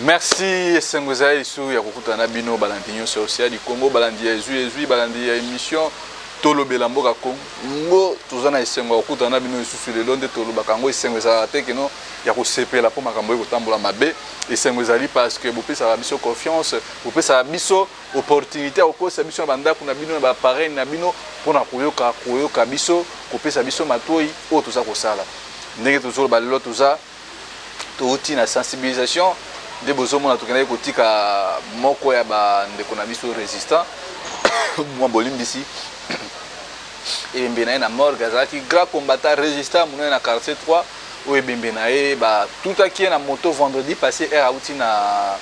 Merci Sengoza Isu ya kokutana bino balandinyo social du Congo balandi ezui balandi ya émission tolo belamboka Congo tozana esengo kokutana bino isusu le londe tolo bakango esengo za tekeno ya kosepela po makambo ekotambola mabe esengo ezali parce que bopesa la biso confiance bopesa la biso opportunité okosa biso banda kuna bino ba pareil na bino pona koyoka biso kopesa biso matoi o toza kosala ndenge tozolo balelo toza touti na sensibilisation de bozomo na tokena kotika moko ya ba ndeko na biso résistant mwa bolimbisi ebembe na morgue azalaki grand combattant résistant mona na quartier 3 o ebembe na ye ba tout aki na moto vendredi passé era outi na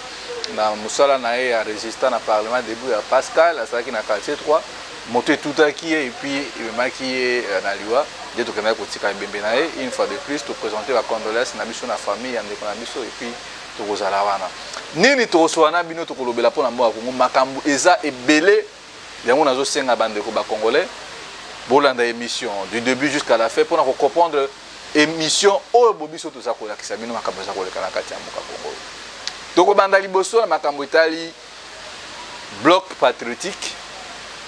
musala na ye ya résistant na parlement debout ya Pascal azalaki na quartier 3 moto tout aki et puis ebemaki na liwa de tokena kotika ebembe na ye une fois de plus to présenter la condoléance na biso na famille ya ndeko na biso et puis tokozala wana nini tokosoana bino tokolobela pona mboka Kongo makambo eza ebele yango nazo senga bandeko ba congolais bolanda émission du début jusqu'à la fin pona ko comprendre émission oyo bobiso toza kolakisa bino makambo eza koleka na kati ya mboka Kongo tokobanda liboso na makambo etali bloc patriotique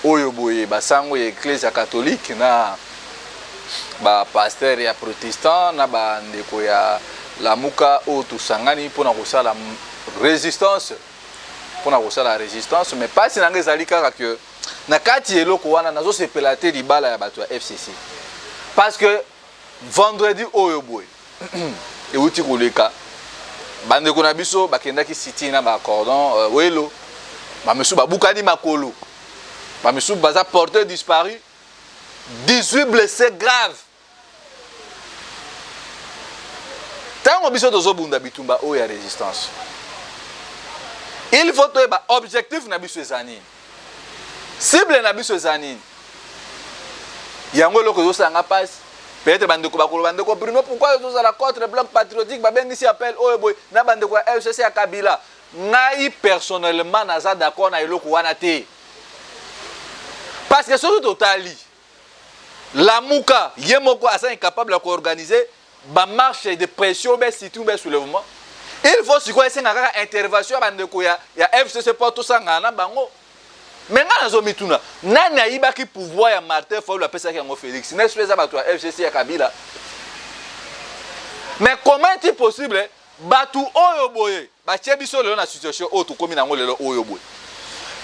oyo boye basango ya église catholique na ba pasteur ya protestant na ba ndeko ya la muka o tusangani pona kosala résistance pona kosala résistance mais pas sinanga ezali kaka que na kati eloko wana nazo sepela te libala ya bato ya FCC parce que vendredi oyo boy e uti koleka bande ko na biso bakendaki city na ba cordon welo ba mesu babukani makolo ba mesu baza porteur disparu 18 blessés graves. Tant biso tozobunda bitumba o ya résistance. Il faut que objectif na biso ezani. Cible na biso ezani. Yango loko zosanga passe. Peut-être bande ko bakolo bande ko Bruno pourquoi vous la contre bloc patriotique ba bengi si appel o boy na bande ko FCC ya Kabila. Ngai personnellement naza d'accord na eloko wana te. Parce que surtout totali la muka yemoko asa incapable de organiser ba marche de pression be situ be soulèvement il faut sikoy senga kaka intervention bandeko ya FCC pour tout sanga na bango menga nazo mituna nani ayibaki pouvoir ya Martin Fayulu apesa yango Félix n'est-ce pas bato ya FCC ya Kabila mais comment est possible batu oyo boye ba tie biso lelo na situation o to komi nango lelo oyo boye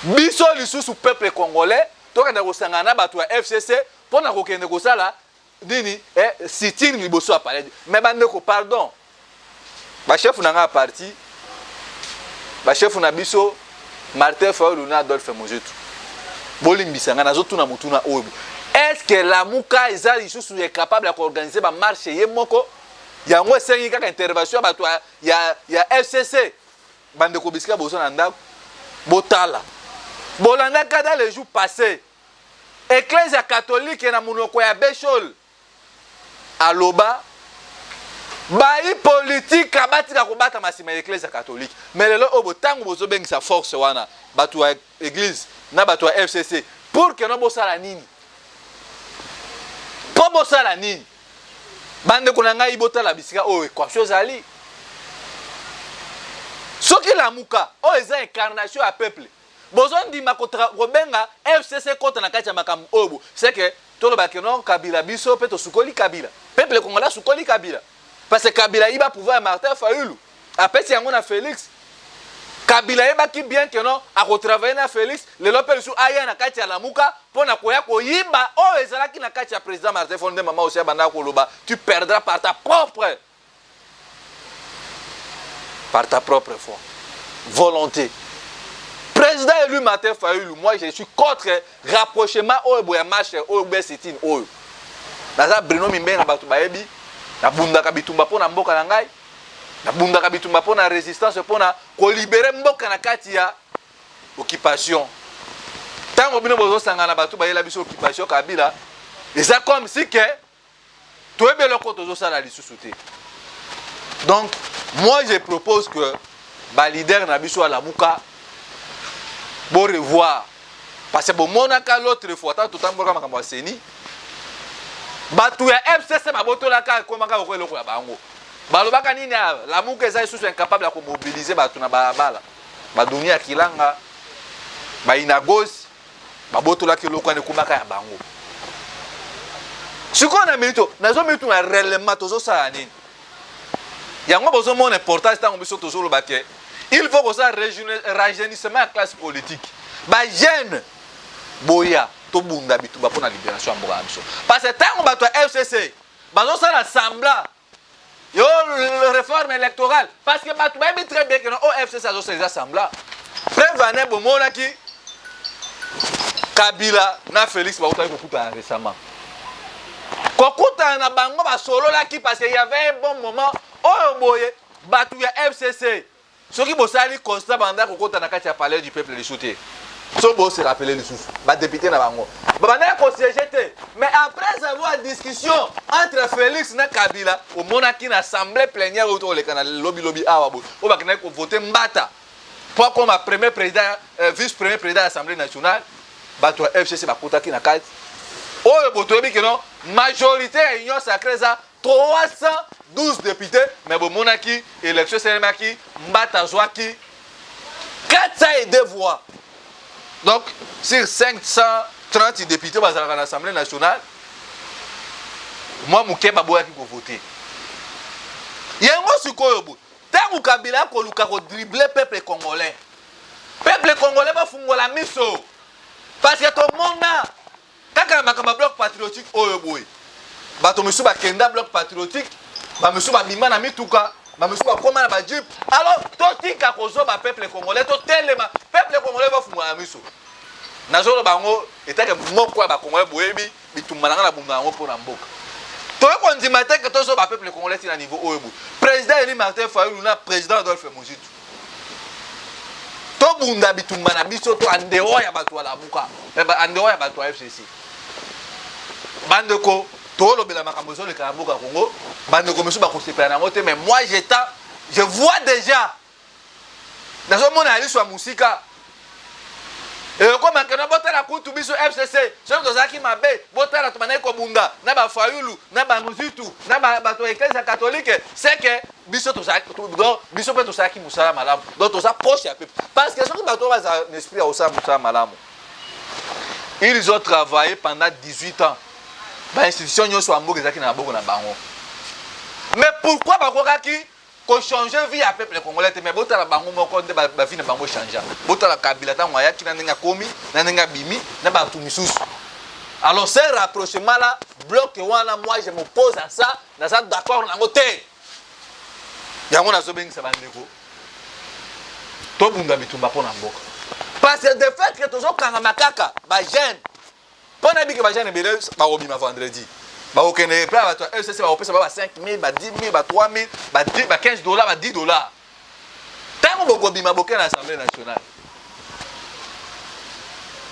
biso lisusu peuple congolais to kanda ko sanga na bato ya FCC pona ko kende ko sala dini sitting liboso a parler mais bandeko pardon ba chef na nga parti ba chef na biso Martin Fayulu na Adolphe Mozetu bolimbisa nga nazo tuna mutuna oyo est-ce que la muka eza lisusu est capable de organiser ba marche ye moko yango esengi kaka intervention bato ya FCC bandeko bisika boso na ndako botala bolanda kada les jours passés église catholique na munoko ya Bechol aloba bayi politique abatika kobata masima église catholique mais lelo obo tango bozo bengisa force wana batu ya église na batu ya FCC pour que no bosala nini po bosala nini bande kuna ngai botala bisika o équation zali soki la muka o eza incarnation ya peuple bozon di makotra robenga FCC contre na kati ya makambo obo c'est que tolo bakeno Kabila biso pe to sukoli Kabila peuple congolais sukoli Kabila parce que Kabila iba pouvoir Martin Fayulu apesi yango na Félix Kabila iba ki bien que non a retravailler na Félix le lopel su aya na kati ya lamuka pona koya ko yiba o ezalaki na kati ya président Martin Fayulu mama aussi banda ko loba tu perdras par ta propre volonté. Président élu Martin Fayulu, moi je suis contre rapprochement au boya marche au besitine au. Naza Bruno Mimbe na batu baebi, na bunda kabitumba pona mboka na ngai. Na bunda kabitumba pona résistance pona ko libérer mboka na kati ya occupation. Tango bino bozo sanga na batu bayela biso occupation Kabila, eza comme si que toebe loko tozo sala lisusu te. Donc moi je propose que ba leader na biso ala muka bon revoir parce que bon monaka l'autre fois tant tout temps makambo aseni batu ya FCC ba botola ka ko maka ko eloko ya bango balobaka nini la muka eza lisusu incapable ya komobilize bato na balabala badoni ya kilanga bainagosi babotolaki eloko wana ekumaka ya bango sikoyo na minito nazomini na réellement tozosala nini yango bozomona importance ntango biso tozoloba ke il faut kosala rajeunissement ya classe politique bajeune boya tobunda bituba mpo na libération ya mboka na biso parce que ntango bato ya fcc bazosala sembla yo réforme électorale parce que bato bayebi très bien que o fcc azosala eza sembla preuve ane bomonaki Kabila na Félix bautaki kokutana récemment kokutana na bango basololaki parce qu'il y avait un bon moment oyo boye bato ya fcc soki bosali constat banda kokutana kati ya palais du peuple lisusu so bo se rappeler lisusu badéputé na bango babanda kosiéger te mais après avoir discussion entre Félix na Kabila omonaki na assemblée plénière oyo toleka na lobi awa boye oyo bakendaki kovote mbata pour comme premier président vice-premier président de l'Assemblée nationale bato ya fcc bakutaki na kati oyo botoyebi ke non majorité ya union sacrée eza 312 députés mais bomonaki élection esalemaki mbata azwaki 402 voix donc sur 530 députés bazalaka na assemblée nationale mwa moke baboyaki kovote yango sikoyo boye ntango Kabila koluka kodrible peuple congolais bafungola miso parce que tomona kaka na makambo bloc patriotique oyo boye bato misusu bakenda bloc patriotique bamisusu babima na mituka bamisusu bakoma na bajip alors totika kozoba peuple congolais totelema peuple congolais bafungola miso nazoloba bango etake moko ya bakongolais boyebi bitumbananga na bunga yango mpona mboka toye kondima te ke tozoba peuple congolais ti na niveau oyo boye président Eli Martin Fayulu na président Adolphe Muzitu tobunda bitumba na biso to andeo ya bato ya lamuka andeo ya bato ya FCC bandeko tolobela makambo ezoleka na mboka Congo bandeko misusu bakosepela nango te mais moi je vois déjà nazomona liso ya musika ekoma kena botala kutu biso FCC soki tozalaki mabe botala tomanaki kobunda na bafayulu na bamuzitu na bato ya eklise catholique c'est que biso mpe tosalaki mosala malamu donc toza proche ya peuple parce que soki bato baza na esprit ya kosala mosala malamu ils ont travaillé pendant 18 ans bainstitution nyonso ya mboka ezalaki na maboko na bango mais pourquoi bakokaki changer vie à peuple congolais mais botala bango moko nde ba vie na bango changer botala Kabila tango ayaki na ndenge komi na ndenge bimi na bato misusu alors ce rapprochement là bloc wana moi je me pose à ça naza d'accord nango te yango nazobengisa bandeko tobunda bitumba mpona mboka parce que de fait que tozokanga makaka bajeune mpona ebike bajeune ebele bakobima vendredi bakokende pla bato ya fcc bakopesa ba 5 000 ba 10 000 ba 3 000 ba 15 $, ba 10 $. Ntango bokobima boke na assemblée nationale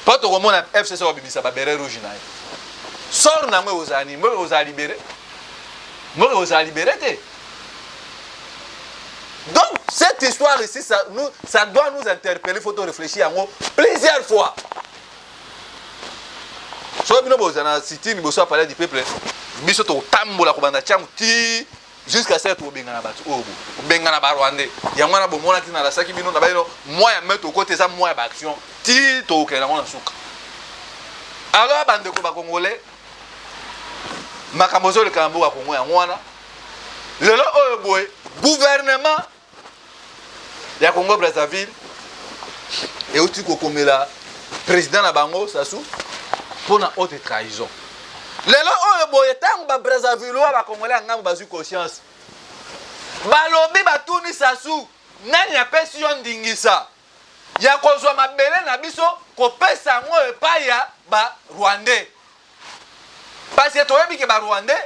po tokomona fcc bakobimisa babere rouge na ye sor nango ozali mboka ozala libéré te donc cette histoire ici ça doit nous interpeller, il faut réfléchir yango plusieurs fois so bino bozana sitini boso parler du peuple biso to tambola ko banda changu ti jusqu'à cette obengana batu obo obengana ba Rwandais yango na bomona ki na la saki bino na baino moya mettre côté ça moya ba action ti to okela ngona suka alors bande ko ba congolais makambozo le kambo ka Congo yango wana lelo oyo boy gouvernement ya Congo Brazzaville et outi ko komela président na bango Sassou pour na haute trahison lelo oyo boye tango ba Brazzaville wa ba congolais ngambo bazui conscience balobi batuni Sassou nani apesi yo ndingisa ya kozwa mabele na biso kopesa ngo epai ya ba Rwandais parce que toyebi ke ba Rwandais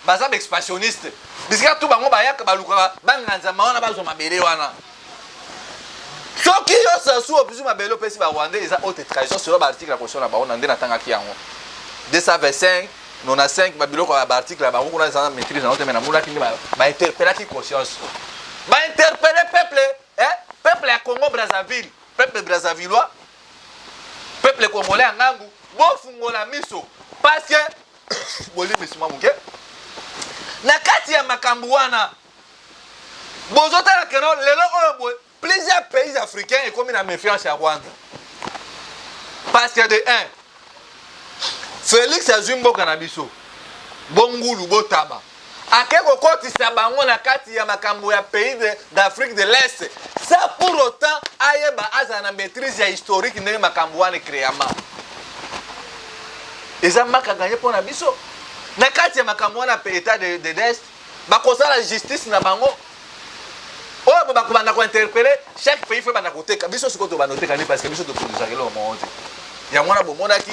baza ba expansionniste bisika tu bango bayaka baluka banganza maona bazwa mabele wana soki yo Sassou opisu mabele opesi ba Rwandais eza haute trahison selon ba article la constitution na baona nde natangaki yango 225 95 babiloko ya ba article la bango kuna za maîtrise na otemena muna kindi ba interpeller conscience ba interpeller peuple ya Congo Brazzaville peuple brazzavillois peuple congolais ngangu bo fungola miso parce que boli misuma muke na kati ya makambu wana bozotala keno lelo oyo boye plusieurs pays africains ekomi na méfiance ya Rwanda parce que de un Félix azwi mboka na biso bongulu botaba ake kokotisa bango na kati ya makambo ya pays d'Afrique de l'Est ça pour autant ayeba aza na maîtrise ya historique ndenge makambo wana créama eza maka gagné pour na biso na kati ya makambo wana pe état de l'Est bakosala justice na bango oyo bakobanda kointerpeller chaque pays fo banda koteka biso sikoyo tobandoteka ni parce que biso toproduisaka eloko moko te yango wana bomonaki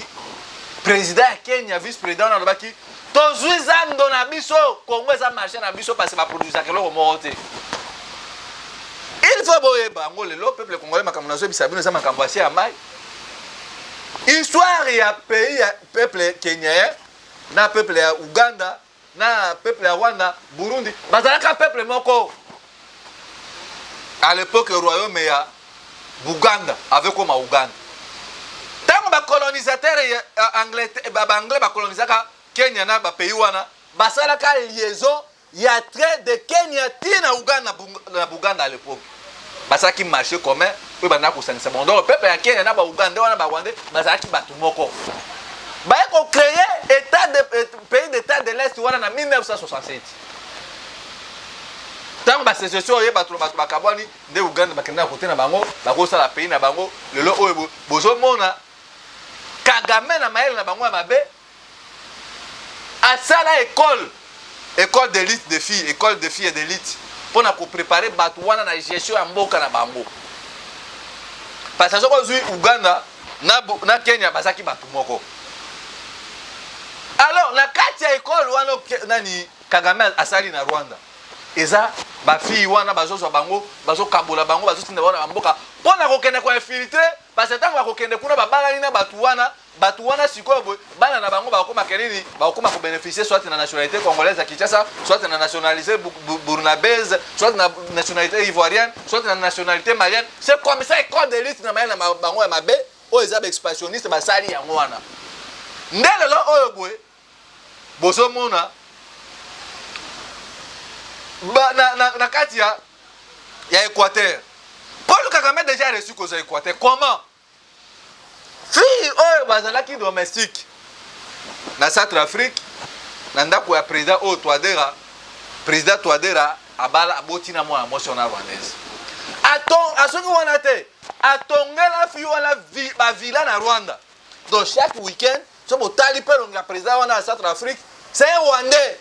président ya Kenya vice président wana alobaki tozwi zando na biso Congo eza marché na biso parce que baproduisaka eloko moko te il faut boyeba yango lelo peuple congolais makambo na zo ebisa bino eza makambo asie ya mai histoire ya pays ya peuple kenyain na peuple ya Uganda na peuple ya Rwanda Burundi bazalaka peuple moko à l'époque royaume ya Buganda avec comme Uganda tango ba colonisateur anglais anglais ba colonisaka Kenya na ba pays wana basalaka liaison ya trait de Kenya tina Uganda na Buganda à l'époque basaki marché commun pe bana ko sanisa bon donc peuple ya Kenya na ba Uganda wana ba Rwanda bazalaki batu moko ba ko créer état de pays d'état de l'Est wana na 1967 tango ba sécession ye bato bakabwani nde Uganda bakenda kote na bango bakosala pays na bango lelo oyo bozomona Kagame na maele na bango ya mabe asala école d'élite de filles école de filles et d'élite pour na ko préparer bato wana na gestion ya mboka na bango parce que soko zui Uganda na Kenya basaki bato moko alors na kati ya école wana nani Kagame asali na Rwanda eza ba fille wana bazozwa bango bazokabola bango bazotinda wana mboka pona kokende ko infiltrer parce que tango bakokende kuna babalani na batu wana sikoyo bana na bango bakoma kelini bakoma ko bénéficier soit na nationalité congolaise à Kinshasa soit na nationalité burundaise soit na nationalité ivoirienne soit na nationalité malienne c'est comme ça école d'élite na mayana bango ya mabe o eza ba expansionniste basali yango wana ndelo oyo boye bozomona na kati ya Équateur Paul Kagame déjà reçu cause Équateur comment fille oyo bazalaki domestique na Centrafrique na ndako ya président oyo président Touadéra abala abotina mwana national rwandaise asongi wana te atongela fille wana ba villa na Rwanda donc chaque week-end so botali pe longa président wana na Centrafrique c'est un Rwandais.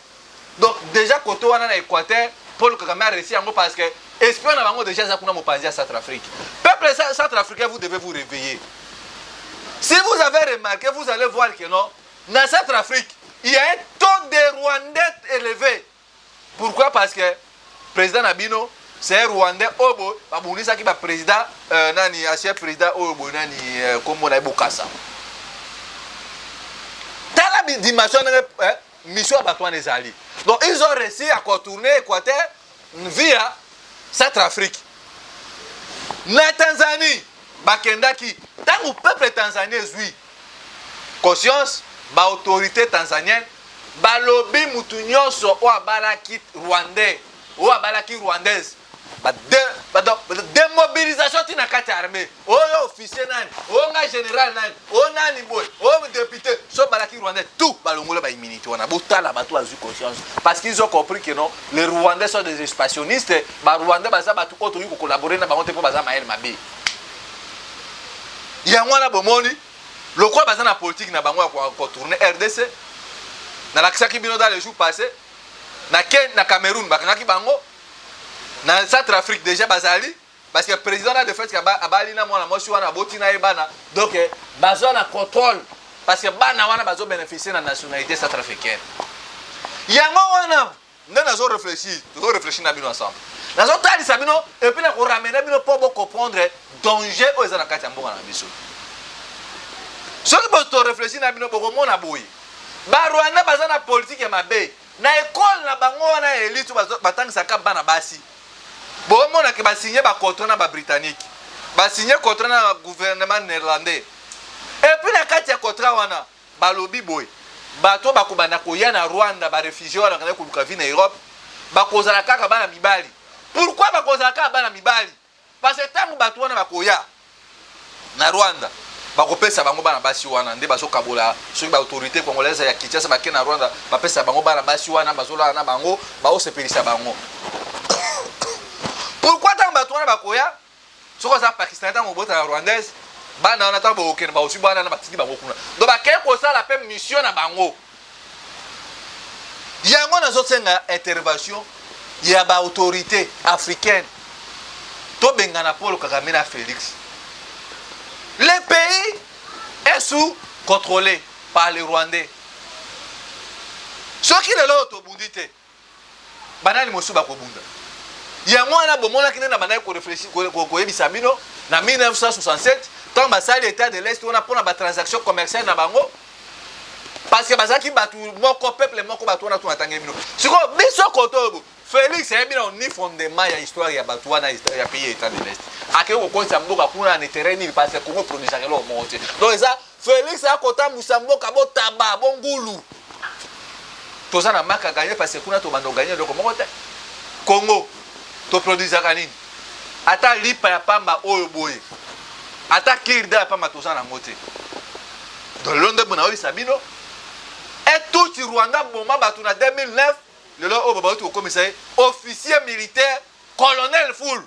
Donc déjà côté wana na Équateur Paul Kagame a réussi yango parce que espion na bango déjà ça kuna mopanzi à Centrafrique. Peuple centrafricain vous devez vous réveiller. Si vous avez remarqué vous allez voir que non dans Centrafrique il y a un taux de Rwandais élevé. Pourquoi? Parce que président Nabino c'est un Rwandais obo babunisa ki ba président nani ancien président obo nani comme na Bokassa. Dans la dimension mission à Batouane des alliés. Donc ils ont réussi à contourner Équateur via Centrafrique. La Tanzanie, Bakendaki, tant que peuple tanzanien oui, conscience, ba autorité tanzanienne, ba lobby mutunyoso ou abalaki rwandais, ou abalaki rwandaise. Démobilisation tina kati armée oyo officier nani onga général nani onani boy o député so balaki rwandais tout balongola ba immunité wana botala bato azu conscience parce qu'ils ont compris que non les rwandais sont des expansionnistes ba rwandais baza bato auto yuko collaborer na bango te po baza mael mabe yango na bomoni lokwa baza na politique na bango ko tourner RDC na lakisaki bino dans les jours passés na Cameroun bakangaki bango na Centrafrique déjà bazali parce que le président a de fait abali na mwana mosi wana botina ebana donc bazo na contrôle parce que bana wana bazo bénéficier na nationalité centrafricaine yango wana ndena zo réfléchir na bino ensemble nazo tali sabino et puis na ko ramener bino pour comprendre danger o ezana kati mbonga na biso so que to réfléchir na bino pour mona boyi ba Rwanda bazana politique ya mabe na école na bango wana élite batangisa ka bana basi bon on a que ba signé ba contrat na ba britannique ba signé contrat na gouvernement néerlandais et puis na kati ya contrat wana ba lobby boy bato bakobanda koya na Rwanda ba réfugié wana kana kuluka vi na Europe bakozala kaka bana mibali Pourquoi bakozaka bana mibali? Parce que tangu batu wana bakoya na Rwanda bakopesa bango bana basi wana nde bazokabola soki ba autorité congolaise ya Kinshasa bake na Rwanda bapesa bango bana basi wana bazola na bango baosepelisa bango. Pourquoi tangu batu wana bakoya soko za Pakistan tangu bota na Rwandaise bana wana tangu bokene ba osi bana na batiki bango kuna donc bakeye kosala pe mission na bango. Yango nazosenga intervention ya ba autorité africaine to bengana Paul Kagame na Félix. Le pays est sous contrôlé par les Rwandais. Ce qui est là autobundité. Banani mosu bakobunda. Yango wana bomona kinena banai ko réfléchir ko yebisa bino na 1967 tant basali état de l'Est on a pour na transaction commerciale na bango parce que bazaki batu moko peuple moko batu wana tunatanga bino. Siko biso kotobo Félix est bien ni fondement ya histoire ya batu wana ya pays état de l'Est. Ake ko konsa mboka kuna ne terrain ni parce que comment produire ça lo monter. Donc ça Félix a kota musamboka bo taba bongulu. Toza na maka gagner parce que kuna to bando gagner donc moko te. Congo to produire ça kanini. Ata lipa ya pamba oyo boye. Ata kirda ya pamba toza na ngote. Dans l'onde bona oli sabino. Et tout Rwanda boma batu na 2009 le là au baba tu commissaire officier militaire colonel full.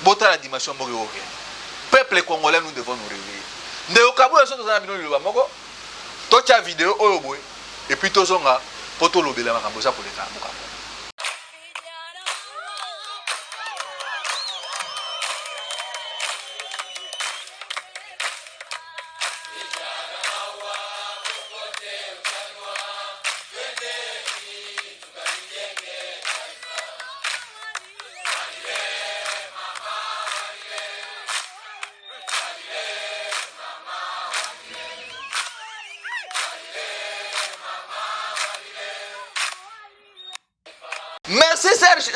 Bota la dimension moko ok. Peuple congolais nous devons nous réveiller. Ndeo kabu so tozana bino liloba moko. Tocha vidéo oyo boye et puis tozonga poto lobela makambo za koleka moko. Merci,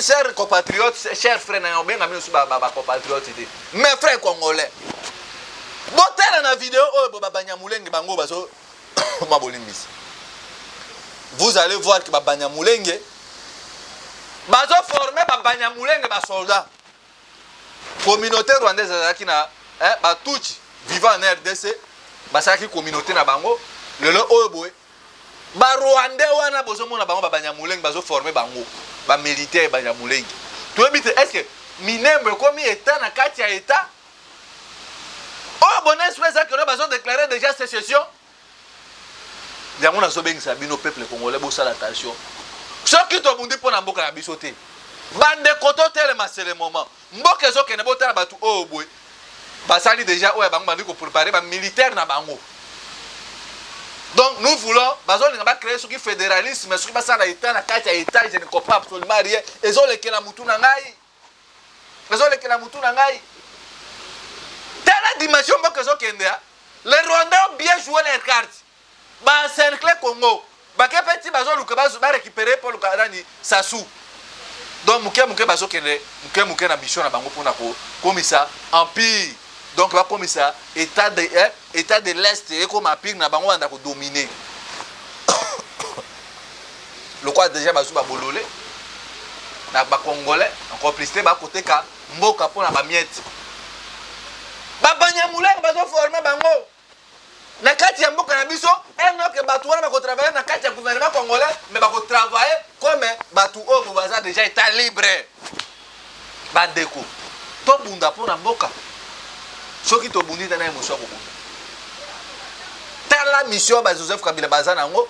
chers compatriotes, chers frères, compatriotes, mes frères congolais. Dans vidéo, vous allez voir que Banyamulenge va former Banyamulenge soldats. Communauté rwandaise qui na Batuchi vivant en RDC, basaki communauté na bango, le oboe. Ba Rwandais wana bozomo na bango Banyamulenge bazo former bango. Ba militaire Banyamulenge. Tu veux dire est-ce que Minembe comme état na kati ya état? Oh bon espèce que nous avons déclaré déjà sécession. Yango na zobengisa bino peuple congolais bo sala attention. Ce qui to bundi pona mboka na biso te. Bande koto tele masele moment. Mboka zo kene botala batu o boy. Basali déjà oya bango bandi ko préparer ba militaire na bango. Donc nous voulons créer ce qui fédéralisme, ce qui passe à l'état, na kati ya état, je ne comprends absolument rien. Ezo leke na mutu na ngai. Ezo leke na mutu na ngai. Telle dimension mboka zo kende. Les Rwandais ont bien joué les cartes. Ba cercle Congo. Ba ke petit bazo luka bazo ba récupérer pour le Kadani Sassou. Donc muke bazo kende, muke na mission na bango pona ko komisa empire. Donc va comme ça état de l'Est et comme empire na bango anda ko dominer. Le quoi déjà bazo ba bololé na ba congolais en complicité ba côté ka mboka pona ba miette. Ba Banyamulenge bazo former bango. Na kati ya mboka na biso eno ke batu wana ba travailler na kati ya gouvernement congolais mais ba ko travailler comme batu o baza déjà état libre. Ba deko. To bunda pona mboka. Soki to bundi na émotion ko bunda. Tala mission ba Joseph Kabila bazana ngo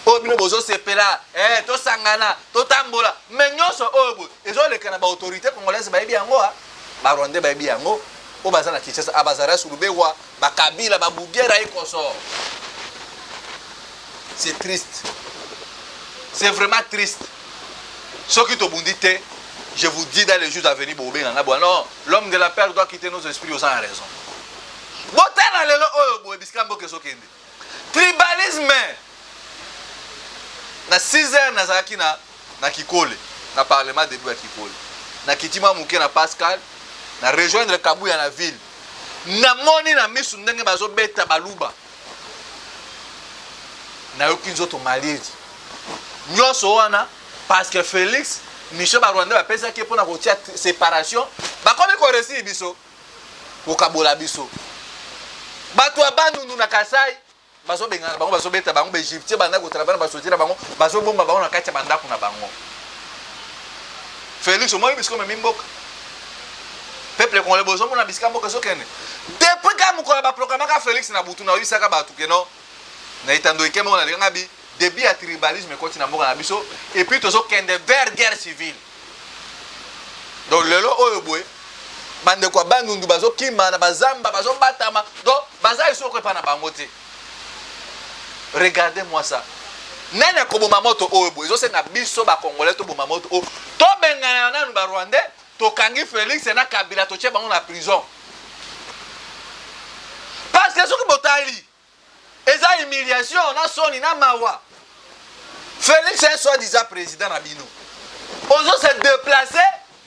o bino bozo sepela to sangana to tambola mais nyonso obo ezo leka na ba autorité congolaise ba yebi yango ba Rwandais ba yebi yango o bazana Kinshasa abazara sulubewa ba Kabila ba Bugera ikoso. C'est triste. C'est vraiment triste. Soki to bundi te, je vous dis dans les jours à venir bobe na bo non, l'homme de la paix doit quitter nos esprits aux en raison. Botana lelo oyo bo biskambo keso kende. Tribalisme. Na 6 heures nazaki na Kikole, na parlement de Kikole. Na kitima muke na Pascal, na rejoindre Kabuya na ville. Na moni na misu ndenge bazo beta baluba. Na yoki nzoto maliri. Nyonso wana parce que Félix mission ba Rwanda ba pesa ki pona ko tia séparation ba komi ko réussir biso ko kabola biso bato abandu na Kasai bazo bengana bango bazo beta bango ba Egypte banda ko travailler ba sotira bango bazo bomba bango na kati banda kuna bango Félix o moi bisko me mimboka peuple congolais bozo mona biska mboka so kene depuis ka mukola ba proclamer ka Félix na butu na yisaka ba tukeno na itando ikemo na linga bi début à tribalisme continue à mboka na biso et puis tozo kende vers guerre civile donc lelo oyo boy bande kwa bandundu bazo kima na bazamba bazo batama donc baza iso ko pa na bango te regardez-moi ça nene ko boma moto oyo boy zo senga biso ba congolais to boma moto o to bengana nanu ba rwandais to kangi Félix na Kabila to che bango na prison parce que soki botali eza humiliation na soni na mawa Félix est soi-disant président Nabino. Ozo se déplacer,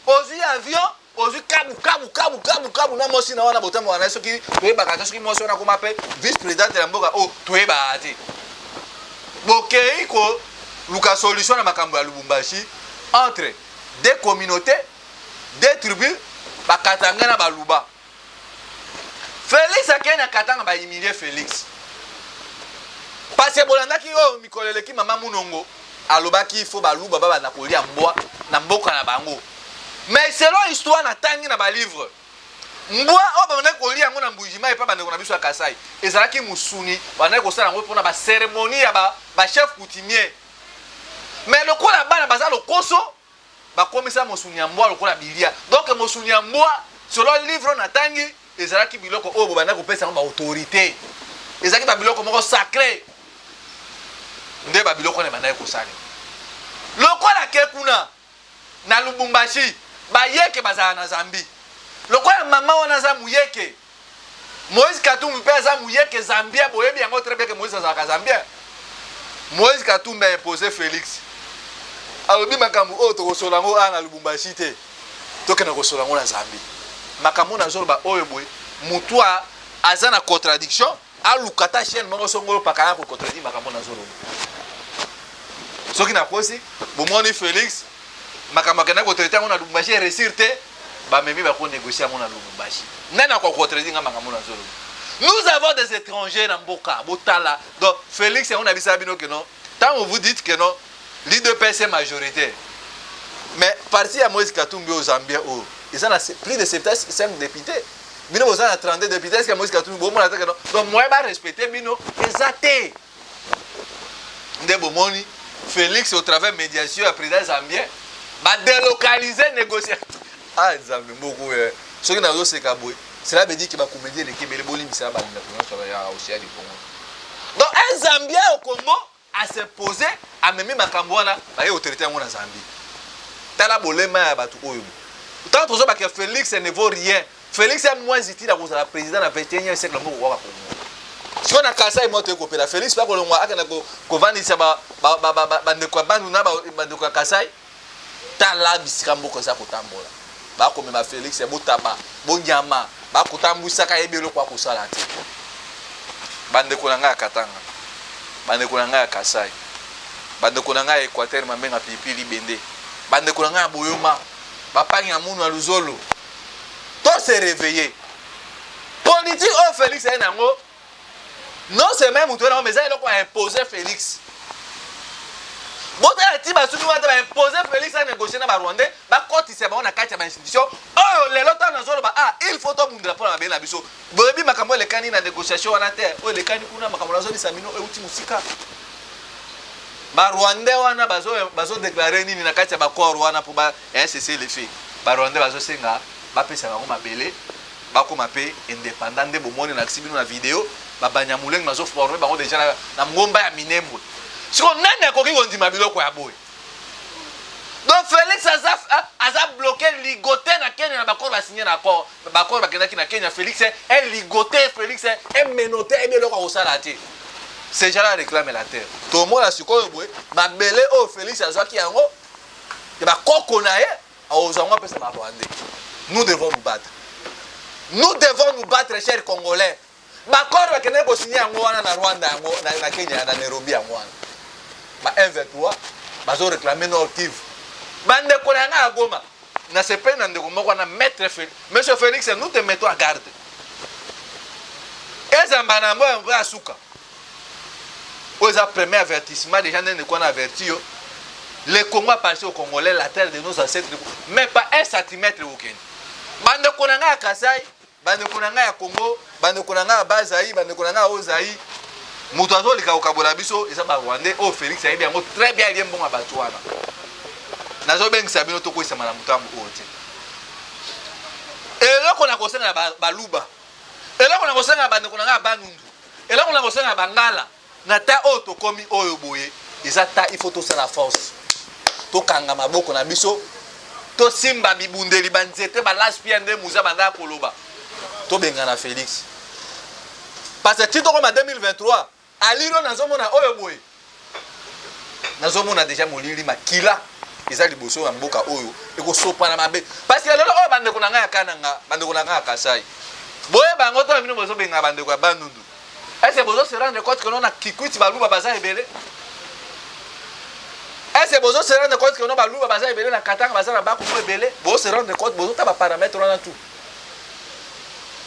ozo avion, ozo kabu na mosi na wana botembo wana soki toye bakata soki mosi wana koma pe vice-président de la mboka o toye baati. Bokei ko luka solution na makambo ya Lubumbashi entre des communautés, des tribus bakatanga na baluba. Félix akena katanga ba humilier Félix. Parce que bolandaki o mikoleleki mama munongo alobaki faut baluba baba na kolia mboa na mboka na bango mais selon histoire na tangi na ba livre mboa o bana kolia ngo na mbujima epa bana ko na biso ya Kasai ezalaki musuni bana ko sala ngo pona ba cérémonie ya ba chef coutumier mais le kola bana baza le koso ba komisa musuni ya mboa le kola bilia donc musuni ya mboa selon livre na tangi ezalaki biloko o bana ko pesa ba autorité ezalaki ba biloko moko sacré nde ba biloko ne banaye kosala lokola ke kuna na Lubumbashi ba yeke bazala na Zambi lokola mama wana za muyeke Moïse Katumbi pe za muyeke Zambia boyebi yango très bien que Moïse za ka Zambia Moïse Katumbi a imposé Félix alobi makambo o to kosola ngo ana Lubumbashi te toke na kosola ngo na Zambi makambo na zolo ba oyo boy mutu azana contradiction alukata chaîne moko songolo pakaya ko contradire makambo na zolo soki na posi bomoni Félix makambo kana ko traiter ngona Lubumbashi réussir te ba memi ba ko négocier ngona Lubumbashi nana ko contradire nga makambo na zolo nous avons des étrangers na mboka botala donc Félix on a dit ça bino que non tant vous dites que non l'IDPS est majoritaire mais parti à Moïse Katumbi au Zambie oh ils ont plus de 75 députés bino vous avez 32 députés est-ce que Moïse Katumbi bon mon attaque non donc moi ba respecter bino exacté nde bomoni Félix au travers médiation à président zambien va délocaliser négocier ah Zambie beaucoup ce qui n'a pas c'est kaboué cela veut dire qu'il va comédier les Kébélé bolim ça va aussi à du Congo donc un Zambien au Congo a se poser à même makambwana ba y autorité en Zambie tala bolema ya batu oyo tant toujours que Félix ne vaut rien Félix est moins utile à cause de la président du 21e siècle au Congo si on a Kasai moto kopela Félix pas ko longwa akana ko vandisa ba ndeko bandu na ba ndeko Kasai tala bisika mboko za kotambola ba ko mema Félix e botaba bonyama ba kotambusa ka yebelo kwa kosala te bandeko na nga Katanga bandeko na nga Kasai bandeko na nga Équateur mamenga pilipili bende bandeko na nga Boyoma ba pangi amunu aluzolo to se réveiller politique au Félix est nango non c'est même tout mais ça il a imposé Félix bon la tiba sous nous a imposé Félix à négocier na ba Rwandais ba côté c'est bon na carte ba institution oh les lota na zolo ba ah il faut to mundra pour la bela biso bobi makambo le kani na négociation na terre oh le kani kuna makambo na zolo samino e uti musika ba Rwandais wana bazo déclarer nini na carte ba corps wana pour ba cesser les faits ba Rwandais bazo senga ba pesa ba mabele ba ko mape indépendant de bomoni na sibino na vidéo babanya muleng mazo former bango déjà na ngomba ya minembwe siko nani akoki kondima biloko ya boy donc Félix aza bloqué ligoté na Kenya na bakor ba signer na accord bakor bakendaki na Kenya Félix est ligoté Félix est menotté et biloko ko sala te c'est déjà réclamer la terre tout monde la siko boy mabele o Félix azaki yango et ba koko na ye ozango pesa ba Rwandais nous devons nous devons nous battre chers Congolais bakor bakene ko signer yango wana na Rwanda yango na Kenya na Nairobi yango wana ba M23 bazo réclamer Nord Kivu bande konanga à Goma na sepe na ndeko moko na maître Félix monsieur Félix nous te mettons à garde ezamba na mbo mbo asuka oza premier avertissement déjà ne qu'on averti yo le Congo appartient aux Congolais la terre de nos ancêtres mais pas 1 centimètre aucun bande konanga à Kasai bande konanga ya Congo bande konanga à Bazaï bande konanga à Ozaï mutu azolika kokabola biso eza ba Rwandais o Félix ayebi yango très bien lié mbongo bato wana nazobengisa bino tokoyisama na mutambo oyo te eloko na kosenga baluba eloko na kosenga bandeko na nga banundu eloko na kosenga bangala na ta oyo tokomi oyo boye eza ta il faut tosala force tokanga maboko na biso tosimba bibundeli banzete balaspia nde muza banda koloba tobengana Félix parce que ti tokoma 2023 aliro nazomona oyo boye nazomona déjà molili makila eza liboso ya mboka oyo ekosopana mabe parce que lelo oyo bandeko na nga ya kananga bandeko na nga ya Kasai boye bango to bino bozo benga bandeko ya bandundu est-ce bozo se rendre compte que non na Kikwiti baluba baza ebele est-ce bozo se rendre compte que non baluba baza ebele na Katanga baza na bako ebele bozo se rendre compte bozo ta ba paramètre wana tout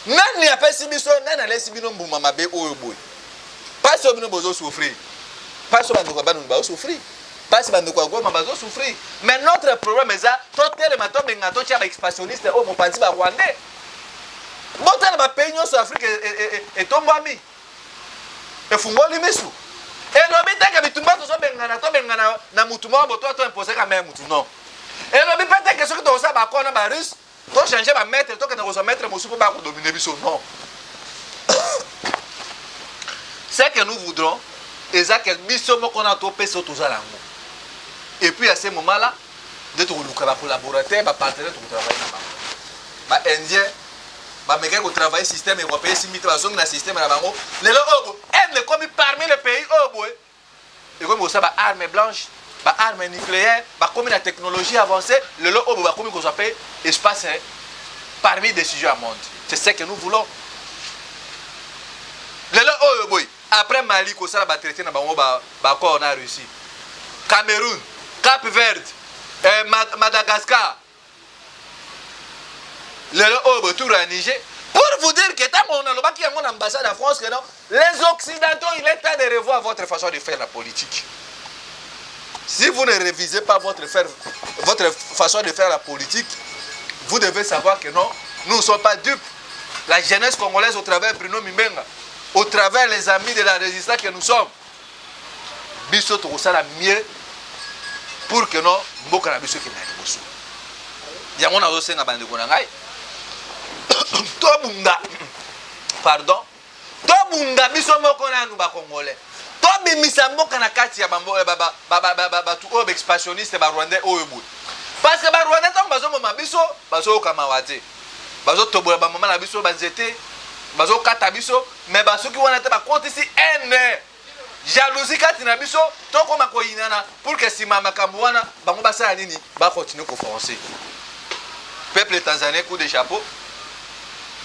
nani apesi biso nani alesi bino mbuma mabe oyo boye parce que bino bozo souffrir parce que bandeko ya bandundu bazo souffrir parce que nous avons souffrir. Mais notre problème est ça, tout le matin, nous avons expansionniste au Mopanzi Rwandais. Bon, dans le pays, nous Afrique et tombé. Et Fungoli Missou. Et nous avons dit que nous avons mutumba, nous avons imposé quand même non. Et nous avons dit que ce que nous avons fait, russe, nous avons changé ma maître, nous avons maître Moussou pour dominer Bissou. Non. Ce que nous voudrons, c'est que Bissou qu'on a topé sur tout ça. Et puis à ce moment-là, de trouver des collaborateurs, des partenaires pour travailler là-bas. Les Indiens, les gens qui travaillent système européen, si ils ont un système là-bas, les gens comme parmi les pays, et comme ça, des armes blanches, des armes nucléaires, comme la technologie avancée, les gens comme qu'on s'appelle espace parmi des sujets à monde. C'est ce que nous voulons. Les gens, après Mali, qu'on s'est traité dans l'accord en Russie, Cameroun, Cap Verde, Madagascar, le retour à Niger. Pour vous dire que tant qu'on a qui a mon ambassade en France, que non, les Occidentaux, il est temps de revoir votre façon de faire la politique. Si vous ne révisez pas votre façon de faire la politique, vous devez savoir que non, nous ne sommes pas dupes. La jeunesse congolaise au travers Bruno Mimenga, au travers les amis de la résistance que nous sommes, biso to ça la mieux pour que non mboka na biso ke na liboso yango na zo senga bande ko na ngai to bunda pardon to bunda biso moko na nu ba congolais to bimisa mboka na kati ya bambo ba tu obe expansionniste ba rwandais oyo boy parce que ba rwandais tant bazo mama biso bazo kama wate bazo tobola ba mama na biso banzete bazo kata biso mais baso ki wana te ba compte ici n jalousie kati na biso to koma ko inana pour que si mama kamwana bango basala nini ba continuer ko foncer peuple tanzanien coup de chapeau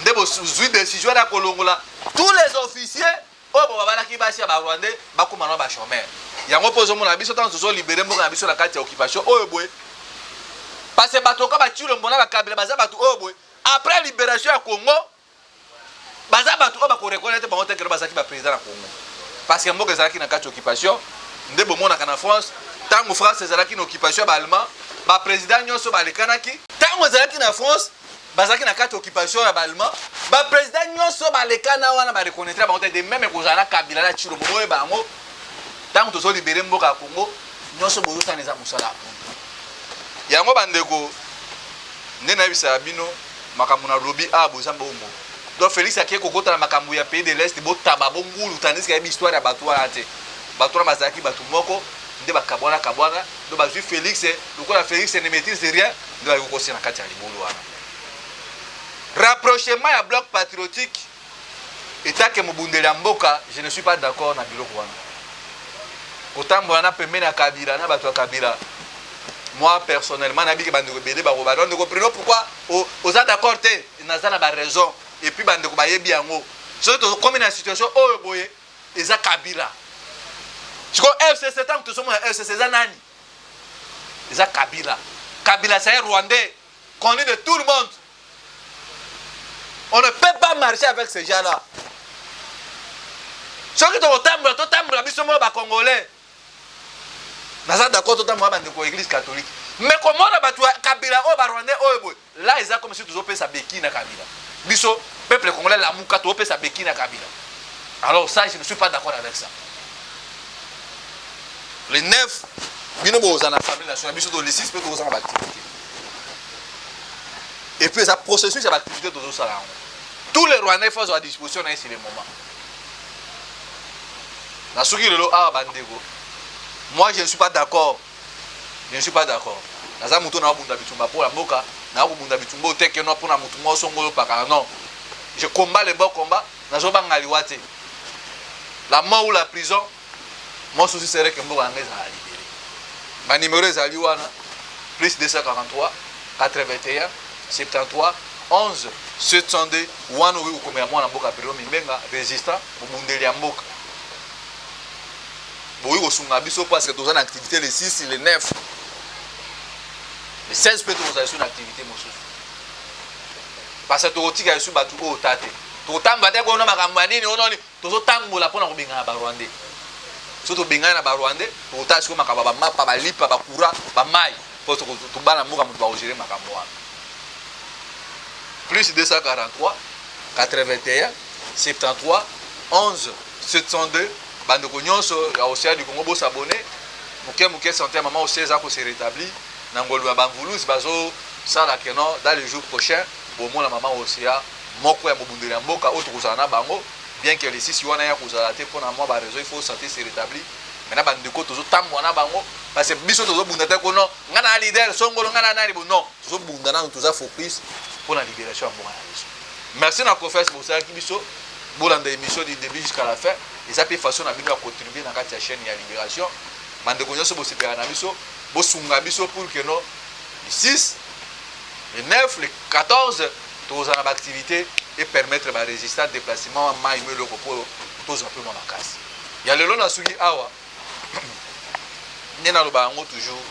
ndebo zui décision na kolongola tous les officiers o bo bala ki basi ba rwandais ba koma na ba chômeur yango pozo mona biso tant zo libérer mboka na biso na kati ya occupation oyo boy parce que bato ka ba tiro mbona ba kabila baza bato oyo boy après libération ya Congo baza bato o ba ko reconnaître ba hotel que bazaki ba président na Congo. Parce que mboka ezalaki na kati occupation nde bomonaka na France ntango France ezalaki na occupation ya baallemand baprésident nyonso balekanaki ntango ezalaki na France bazalaki na kati occupation ya baallemand baprésident nyonso balekana wana bareconnaître bango te de même ekozala na kabila na tshilo bomoye bango ntango tozolibere mboka ya Congo nyonso bozosala eza mosala ya mpunda yango bandeko nde nayebisaka bino makambo na lobi a boza mbongo. Donc Félix a qui kokota na makambo ya pays de l'Est bo taba bo ngulu tandis que y histoire ya bato wana te bato na bazaki bato moko nde bakabwana kabwana do bazui Félix lokola Félix ne maîtrise rien de la kokosi na kati ya libolo wana rapprochement ya bloc patriotique eta ke mobundeli ya mboka je ne suis pas d'accord na biloko wana kotambola na pembeni ya Kabila na bato ya Kabila moi personnellement nabiki bandeko bele ba roba donc comprenez pourquoi aux d'accord te naza na ba raison. Et puis bande ko bayebi yango surtout comme une situation oyo boye eza Kabila siko FCC tant que somo FCC za nani eza Kabila. Kabila c'est un Rwandais connu de tout le monde. On ne peut pas marcher avec ces gens-là. Ceux qui sont au tambour, ils sont congolais. Nous sommes d'accord, tout le monde est l'église catholique. Mais comment on a Kabila, Rwandais, là, ils ont comme si tous sa béquille na Kabila. Biso, peuple congolais, la mouka, tout sa béquille na Kabila. Alors ça, je ne suis pas d'accord avec ça. Les 9, ils sont dans l'Assemblée nationale, ils sont dans les 6, ils sont dans l'activité. Et puis, ça processus de l'activité de tout ça. Tous les Rwandais font à disposition dans ce moment. Moi, je ne suis pas d'accord. Je ne suis pas d'accord. Non. Je combats les bons combats. La mort ou la prison, mon souci serait que Mboka Anglaise a libéré. Ma numéro est Aliwana, plus 243, 81, 73, 11, 702, Wano ou comme moi, Mboka Piro Mbenga, résistant, au Mundeli Mboka. Bon, oui, au Sungabiso, parce que nous avons une activité les 6 et les 9. Les 16 peut être une activité, mon souci. Parce que tu as dit que tu as dit que tu as dit que plus 243 81 73 11 702 bandeko nyonso ya Océan du Congo s'abonner muke santé maman aussi za ko se rétablir na ngolu ya bamvulusi bazo sala keno dans les jours prochains au moins la maman Océan moko ya mobundeli ya mboka oto kozala na bango bien que les six wana ya kozala te pona moi ba réseau il faut santé se rétablir maintenant bandeko tozo tambo na bango parce que biso tozo bunda te kono ngana leader songolo ngana nani bono tozo bunda na toza focus pour la libération ya mboka na biso. Merci na confesse pour ça qui biso bolanda émission du début jusqu'à la fin et ça peut façon na bino contribuer na kati ya chaîne ya libération bandeko nyonso bo sepera na biso bo sunga biso pour que no le 6 le 9 le 14 tous en activité et permettre ma résistance déplacement mai me le repos tous un peu mon casse. Il y a le long na sugi awa nena lo bango toujours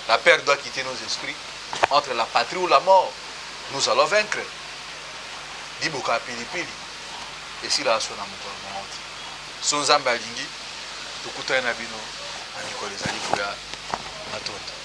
la peur doit quitter nos esprits entre la patrie ou la mort. Nous allons vaincre. Diboka pilipili. Et si la sona mukolo monti. Son zamba lingi tukutana na bino na mikolo ezali kuya matonda.